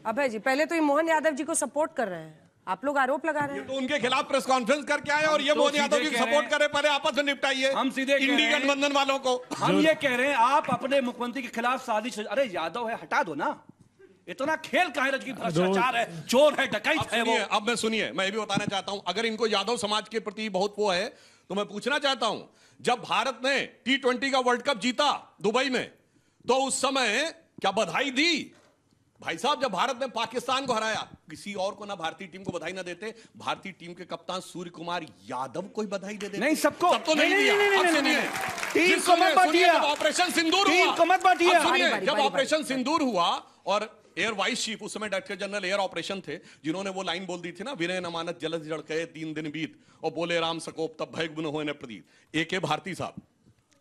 अभय जी, पहले तो ये मोहन यादव जी को सपोर्ट कर रहे हैं, आप लोग आरोप लगा रहे हैं। तो उनके खिलाफ प्रेस कॉन्फ्रेंस करके आए और ये मोहन यादव जी सपोर्ट करे, पहले आपस में निपटाइए। हम सीधे इंडी गठबंधन वालों को हम ये कह रहे हैं, आप अपने मुख्यमंत्री के खिलाफ साजिश, अरे यादव है हटा दो ना, इतना खेल काहे रच की भ्रष्टाचार है, चोर है, डकैत है वो। अब मैं सुनिए, मैं ये भी बताना चाहता हूं, अगर इनको यादव समाज के प्रति बहुत वो है तो मैं पूछना चाहता हूं, जब भारत ने T20 का वर्ल्ड कप जीता दुबई में, तो उस समय क्या बधाई दी? भाई साहब, जब भारत ने पाकिस्तान को हराया, किसी और को ना भारतीय टीम को बधाई ना देते, भारतीय टीम के कप्तान सूर्य कुमार यादव को ही बधाई दे देते। नहीं, सबको तो नहीं दिया। अब सुनिए, टीम को मत बांटिए, जब ऑपरेशन सिंदूर हुआ, टीम को मत बांटिए। अब सुनिए, जब ऑपरेशन सिंदूर हुआ और एयर वाइस चीफ, उस समय डायरेक्टर जनरल एयर ऑपरेशन थे, जिन्होंने वो लाइन बोल दी थी ना, विनय नमानत जलद जड़ कहे 3 दिन बीत, और बोले राम सकोप तब भय गुन होने प्रदीप। AK भारती साहब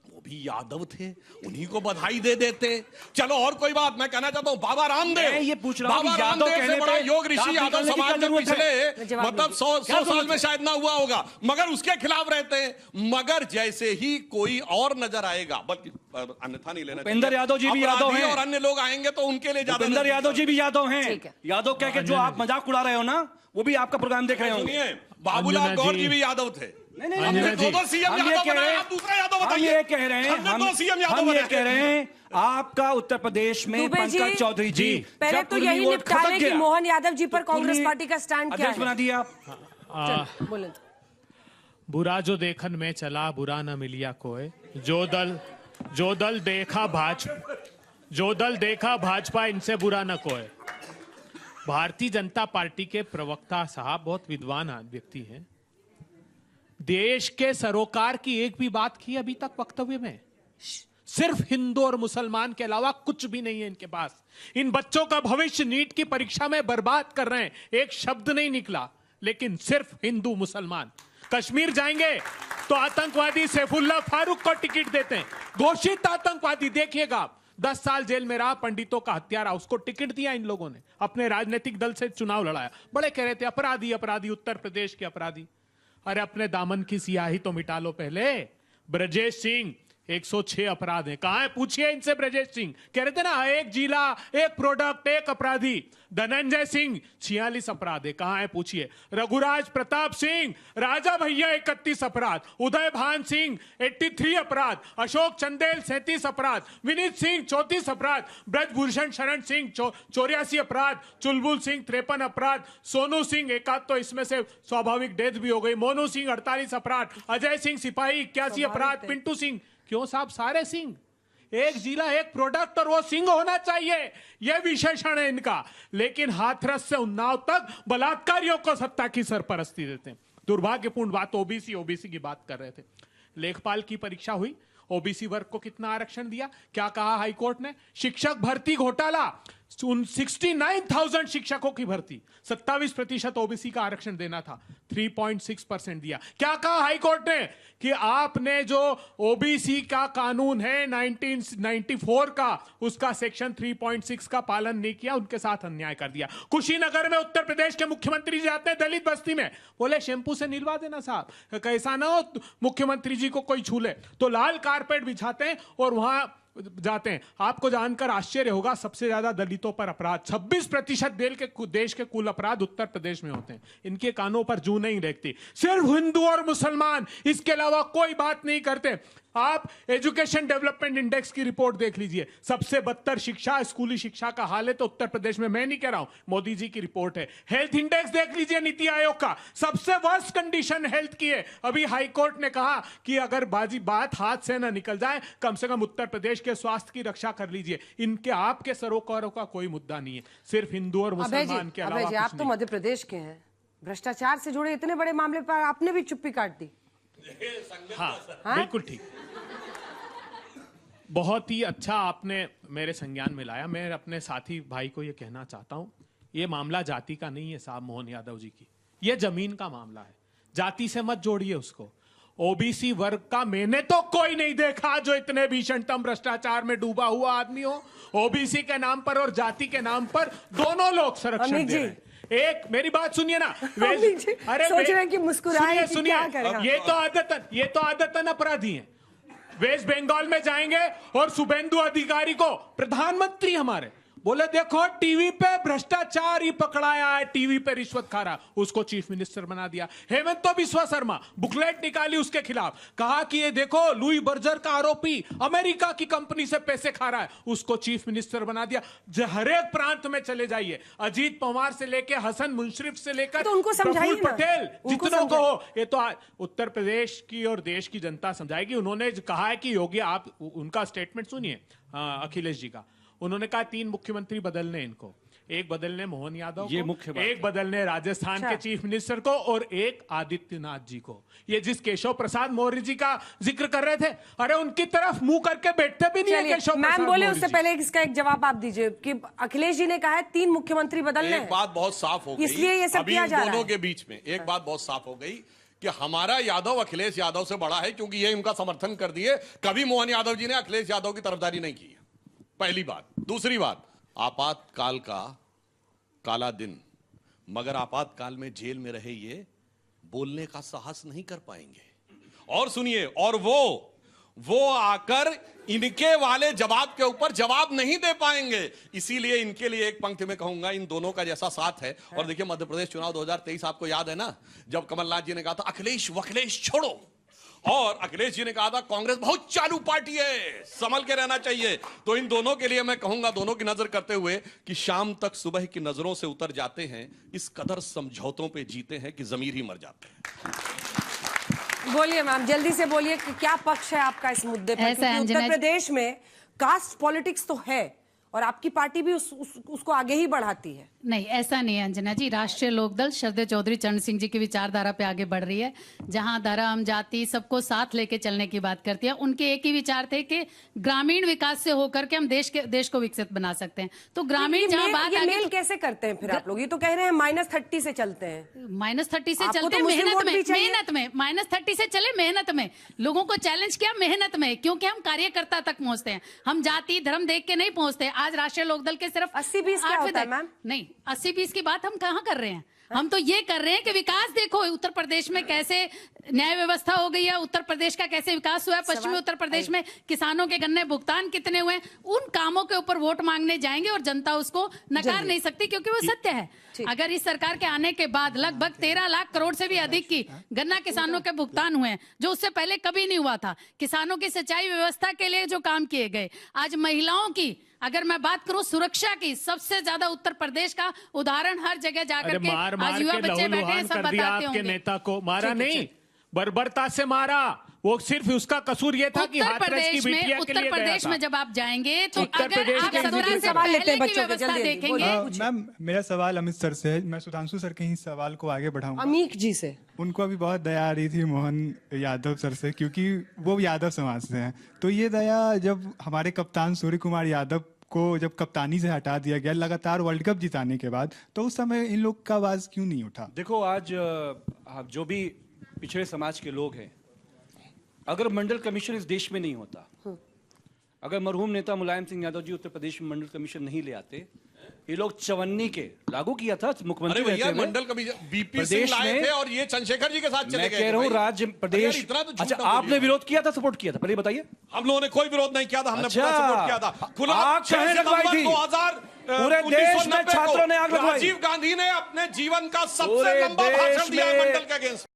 वो भी यादव थे, उन्हीं को बधाई दे देते। चलो और कोई बात, मैं कहना चाहता हूं बाबा रामदेव, ये पूछ रहा हूं, बाबा यादव रामदेव से बड़ा योग ऋषि यादव समाज में पिछले मतलब 100 साल में शायद ना हुआ होगा, मगर उसके खिलाफ रहते हैं। मगर जैसे ही कोई और नजर आएगा, बल्कि अन्यथा नहीं लेना, भूपेंद्र यादव जी भी यादव हैं और अन्य लोग आएंगे तो उनके लिए ज्यादा। भूपेंद्र यादव जी भी यादव हैं। यादव कह के जो आप मजाक उड़ा रहे हो ना, वो भी आपका प्रोग्राम देख रहे होंगे। बाबूलाल गौर जी भी यादव थे। नहीं, दो सीएम यादव बनाए, आप दूसरा यादव बताइए। हम ये कह रहे हैं, हम ये कह रहे हैं, आपका उत्तर प्रदेश में पंकज चौधरी जी पहले तो यही निपटा लें कि मोहन यादव जी पर कांग्रेस पार्टी का स्टैंड क्या है। बना दिया आप। बोले बुरा जो देखन में चला, बुरा न मिलिया कोई, जो दल देखा भाजपा, इनसे बुरा न कोई। भारतीय जनता पार्टी के प्रवक्ता साहब बहुत विद्वान व्यक्ति हैं, देश के सरोकार की एक भी बात की अभी तक वक्तव्य में? सिर्फ हिंदू और मुसलमान के अलावा कुछ भी नहीं है इनके पास। इन बच्चों का भविष्य नीट की परीक्षा में बर्बाद कर रहे हैं, एक शब्द नहीं निकला, लेकिन सिर्फ हिंदू मुसलमान। कश्मीर जाएंगे तो आतंकवादी सैफुल्लाह फारूक को टिकट देते हैं, घोषित आतंकवादी, देखिएगा आप, 10 साल जेल में रहा, पंडितों का हत्यारा, उसको टिकट दिया इन लोगों ने, अपने राजनीतिक दल से चुनाव लड़ाया, बड़े कह रहे थे अपराधी अपराधी, उत्तर प्रदेश के अपराधी। अरे अपने दामन की सियाही तो मिटा लो पहले। ब्रजेश सिंह 106 अपराध है, कहां है पूछिए इनसे। ब्रजेश सिंह कह रहे थे ना, एक जिला, एक प्रोडक्ट, एक अपराधी। धनंजय सिंह 46 अपराध है, कहां है पूछिए। रघुराज प्रताप सिंह, राजा भैया 31 अपराध। उदय भान सिंह 83 अपराध। अशोक चंदेल 37 अपराध। विनीत सिंह 34 अपराध। ब्रजभूषण शरण सिंह 84 अपराध। चुलबुल सिंह 53 अपराध। सोनू सिंह एक आध तो इसमें से स्वाभाविक डेथ भी हो गई। मोनू सिंह 48 अपराध। अजय सिंह सिपाही 81 अपराध। पिंटू सिंह, क्यों साहब सारे सिंह, एक जिला एक प्रोडक्ट, और वो सिंह होना चाहिए, यह विशेषण है इनका। लेकिन हाथरस से उन्नाव तक बलात्कारियों को सत्ता की सरपरस्ती देते हैं। दुर्भाग्यपूर्ण बात, ओबीसी की बात कर रहे थे। लेखपाल की परीक्षा हुई, ओबीसी वर्ग को कितना आरक्षण दिया, क्या कहा हाईकोर्ट ने? शिक्षक भर्ती घोटाला, 69,000 शिक्षकों की भर्ती, 27% ओबीसी का आरक्षण देना था, 3.6% दिया। क्या कहा हाईकोर्ट ने? कि आपने जो ओबीसी का कानून है 1994 का, उसका सेक्शन 3.6 का पालन नहीं किया, उनके साथ अन्याय कर दिया। कुशीनगर में उत्तर प्रदेश के मुख्यमंत्री जाते हैं दलित बस्ती में, बोले शैंपू से निलवा देना साहब, कैसा ना हो मुख्यमंत्री जी को कोई छू ले, तो लाल कारपेट बिछाते हैं और वहां जाते हैं। आपको जानकर आश्चर्य होगा, सबसे ज्यादा दलितों पर अपराध, 26% देश के कुल अपराध उत्तर प्रदेश में होते हैं। इनके कानों पर जू नहीं रेखती, सिर्फ हिंदू और मुसलमान, इसके अलावा कोई बात नहीं करते। आप एजुकेशन डेवलपमेंट इंडेक्स की रिपोर्ट देख लीजिए, सबसे बदतर शिक्षा, स्कूली शिक्षा का हाल है तो उत्तर प्रदेश में, मैं नहीं कह रहा हूं, मोदी जी की रिपोर्ट है। हेल्थ इंडेक्स देख लीजिए नीति आयोग का, सबसे वर्स्ट कंडीशन हेल्थ की है। अभी हाईकोर्ट ने कहा कि अगर बात हाथ से ना निकल जाए, कम से कम उत्तर प्रदेश के स्वास्थ्य की रक्षा कर लीजिए। इनके आपके सरोकारों का कोई मुद्दा नहीं है, सिर्फ हिंदू और मुसलमान के अलावा। आप तो मध्य प्रदेश के हैं, भ्रष्टाचार से जुड़े इतने बड़े मामले पर आपने भी चुप्पी काट दी। हाँ, बिल्कुल ठीक, बहुत ही अच्छा आपने मेरे संज्ञान में लाया। मैं अपने साथी भाई को यह कहना चाहता हूं, यह मामला जाति का नहीं है साहब मोहन यादव जी की, यह जमीन का मामला है, जाति से मत जोड़िए उसको। ओबीसी वर्ग का मैंने तो कोई नहीं देखा जो इतने भीषणतम भ्रष्टाचार में डूबा हुआ आदमी हो। ओबीसी के नाम पर और जाति के नाम पर दोनों लोग संरक्षण दे रहे हैं। एक मेरी बात सुनिए ना, अरे सोच रहे हैं कि मुस्कुराए, सुनिए, ये तो आदतन अपराधी हैं। वेस्ट बंगाल में जाएंगे और शुभेंदु अधिकारी को, प्रधानमंत्री हमारे, बोले देखो टीवी पे भ्रष्टाचार ही पकड़ाया है, टीवी पे रिश्वत खा रहा, उसको चीफ मिनिस्टर बना दिया। हेमंत बिस्वा शर्मा बुकलेट निकाली उसके खिलाफ, कहा कि ये देखो लुई बर्जर का आरोपी अमेरिका की कंपनी से पैसे खा रहा है, उसको चीफ मिनिस्टर बना दिया। हर एक प्रांत में चले जाइए, अजीत पवार से लेकर हसन मुशर्रफ से लेकर तो उनको समझाइए प्रफुल्ल ना। पटेल, उनको जितनों को समझाइए। हो, ये तो उत्तर प्रदेश की और देश की जनता समझाएगी। उन्होंने कहा है कि योगी, आप उनका स्टेटमेंट सुनिए अखिलेश जी का। उन्होंने कहा 3 मुख्यमंत्री बदलने इनको, एक बदलने मोहन यादव ये को, मुख्य बात एक बदलने राजस्थान अच्छा। के चीफ मिनिस्टर को और एक आदित्यनाथ जी को। ये जिस केशव प्रसाद मौर्य जी का जिक्र कर रहे थे, अरे उनकी तरफ मुंह करके बैठते भी नहीं है चलिए, केशव मैम प्रसाद बोले मौर्य उससे जी। पहले इसका एक जवाब आप दीजिए कि अखिलेश जी ने कहा है 3 मुख्यमंत्री बदलने एक हैं। बात बहुत साफ हो गई, इसलिए ये सब अभी किया इन जा रहा दोनों है। के बीच में एक बात बहुत साफ हो गई कि हमारा यादव अखिलेश यादव से बड़ा है, क्योंकि ये उनका समर्थन कर दिए। कभी मोहन यादव जी ने अखिलेश यादव की तरफदारी नहीं की, पहली बात। दूसरी बात, आपातकाल का काला दिन, मगर आपातकाल में जेल में रहे ये बोलने का साहस नहीं कर पाएंगे। और सुनिए, और वो आकर इनके वाले जवाब के ऊपर जवाब नहीं दे पाएंगे। इसीलिए इनके लिए एक पंक्ति में कहूंगा, इन दोनों का जैसा साथ है। और देखिए, मध्य प्रदेश चुनाव 2023 आपको याद है ना, जब कमलनाथ जी ने कहा था अखिलेश वखिलेश छोड़ो, और अखिलेश जी ने कहा था कांग्रेस बहुत चालू पार्टी है, संभल के रहना चाहिए। तो इन दोनों के लिए मैं कहूंगा, दोनों की नजर करते हुए, कि शाम तक सुबह की नजरों से उतर जाते हैं, इस कदर समझौतों पे जीते हैं कि जमीर ही मर जाते हैं। बोलिए मैम, जल्दी से बोलिए कि क्या पक्ष है आपका इस मुद्दे पर, ऐसा है, क्योंकि अंजना उत्तर प्रदेश में कास्ट पॉलिटिक्स तो है और आपकी पार्टी भी उसको आगे ही बढ़ाती है। नहीं, ऐसा नहीं है अंजना जी। राष्ट्रीय लोकदल श्रद्धेय चौधरी चरण सिंह जी की विचारधारा पे आगे बढ़ रही है, जहां धर्म जाति सबको साथ लेके चलने की बात करती है। उनके एक ही विचार थे कि ग्रामीण विकास से होकर के हम देश को विकसित बना सकते हैं। तो ग्रामीण जहां बात ये आगे मेल कैसे करते हैं फिर आप लोग? ये तो कह रहे हैं -30 से चलते हैं। -30 से आपको चलते तो मुस्लिम वोट भी चाहिए। मेहनत में -30 से चले, मेहनत में लोगों को चैलेंज किया, मेहनत में, क्योंकि हम कार्यकर्ता तक पहुंचते हैं, हम जाति धर्म देख के नहीं पहुंचते। आज राष्ट्रीय लोकदल के सिर्फ 80-20 क्या होता है मैम? नहीं, 80-20 की बात हम कहाँ कर रहे हैं? हम तो ये कर रहे हैं कि विकास देखो उत्तर प्रदेश में कैसे न्याय व्यवस्था हो गई है, उत्तर प्रदेश का कैसे विकास हुआ है, पश्चिमी उत्तर प्रदेश में किसानों के गन्ने भुगतान कितने हुए हैं। उन कामों के ऊपर वोट मांगने जाएंगे और जनता उसको नकार नहीं सकती, क्योंकि वो सत्य है। अगर इस सरकार के आने के बाद लगभग 13 लाख करोड़ से भी अधिक की गन्ना किसानों के भुगतान हुए हैं, जो उससे पहले कभी नहीं हुआ था। किसानों की सिंचाई व्यवस्था के लिए जो काम किए गए, आज महिलाओं की अगर मैं बात करूं सुरक्षा की, सबसे ज्यादा उत्तर प्रदेश का उदाहरण हर जगह जाकर के मार आज युवा के बच्चे बैठे हैं, लहूलुहान सब कर दिया बताते आपके होंगे। नेता को। मारा ठीक है, नहीं, बर्बरता से मारा। वो सिर्फ उसका कसूर ये था कि उत्तर हाथरस की प्रदेश बिटिया में के उत्तर लिए गया प्रदेश था। में जब आप जाएंगे तो उत्तर अगर प्रदेश आप के 17 सभी से सवाल लेते हैं पहले की बच्चों के, व्यवस्था जल्दी, देखेंगे। मैम, मेरा सवाल अमित सर से है। मैं सुधांशु सर के ही सवाल को आगे बढ़ाऊंगा। अमीक जी से। उनको अभी बहुत दया आ रही थी मोहन यादव सर से, क्योंकि वो यादव समाज से हैं। तो ये दया जब हमारे कप्तान सूर्य कुमार यादव को जब कप्तानी से हटा दिया गया लगातार वर्ल्ड कप जिताने के बाद, तो उस समय इन लोग का आवाज क्यों नहीं उठा? देखो, आज जो भी पिछड़े समाज के लोग हैं, अगर मंडल कमीशन इस देश में नहीं होता, अगर मरहूम नेता मुलायम सिंह यादव जी उत्तर प्रदेश में मंडल कमीशन नहीं ले आते, ये लोग 54 के लागू किया था मुख्यमंत्री अरे भैया, रहते हुए। मंडल कमीशन बीपी सिंह प्रदेश लाए में- थे और ये चंद्रशेखर जी के साथ चले मैं गए कह थे रहा हूँ भाई। राज्य अरे प्रदेश। यार, इतना तो झूठ अच्छा, ना बोलिए। आपने विरोध किया था, सपोर्ट किया था, पहले बताइए। हम लोगों ने कोई विरोध नहीं किया था, हमने अच्छा, पूरा सपोर्ट किया था। खुला आग 6 कहाँ लगवाई सितंबर थी? 2000 पूरे देश में 1990 छात्रों ने आग को लगवाई। राजीव गांधी ने अपने जीवन का सबसे पूरे लंबा देश भाषण दिया है में- मंडल के अगेंस्ट।